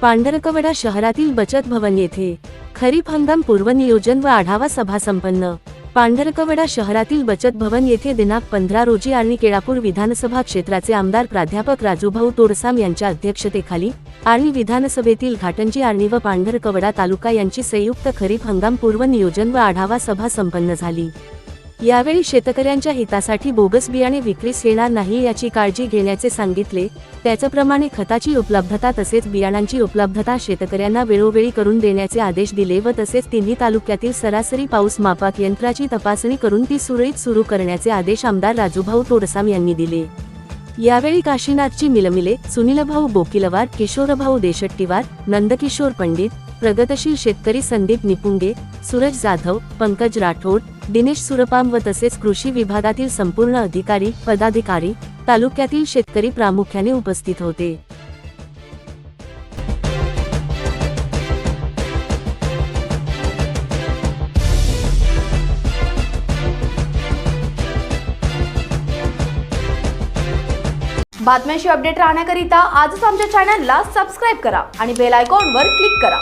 पांढरकवडा शहरातील बचत भवन येथे खरीप हंगाम पूर्वनियोजन व आढावा सभा संपन्न। पांढरकवडा शहरातील बचत भवन येथे दिनांक 15 रोजी आणि केळापूर विधानसभा क्षेत्राचे आमदार प्राध्यापक राजूभाऊ तोडसाम यांच्या अध्यक्षतेखाली आणि विधानसभेतील घाटंजी आर्णी व पांढरकवडा तालुका यांची संयुक्त खरीप हंगाम पूर्वनियोजन व आढावा सभा संपन्न झाली। यावेळी शेतकऱ्यांच्या हितासाठी बोगस बियाणे विक्रीस येणार नाही याची काळजी घेण्याचे सांगितले। त्याचप्रमाणे खताची उपलब्धता तसेच बियाणांची उपलब्धता शेतकऱ्यांना वेळोवेळी करून देण्याचे आदेश दिले व तसेच तिन्ही तालुक्यातील सरासरी पाऊस मापक यंत्राची तपासणी करून ती सुरळीत सुरू करण्याचे आदेश आमदार राजूभाऊ तोडसाम यांनी दिले। यावेळी काशीनाथजी मिलमिले, सुनीलभाऊ बोकिलवार, किशोरभाऊ देशट्टीवार, नंदकिशोर पंडित, प्रगतशील शेतकरी संदीप निपुंगे, सूरज जाधव, पंकज राठोड, दिनेश सुरपाम व तसेच कृषी विभागातील संपूर्ण अधिकारी पदाधिकारी तालुक्यातील शेतकरी प्रामुख्याने उपस्थित होते। बातम्यांशी अपडेट राहण्याकरिता आजच आमच्या चॅनलला सबस्क्राइब करा आणि बेल आयकॉनवर क्लिक करा।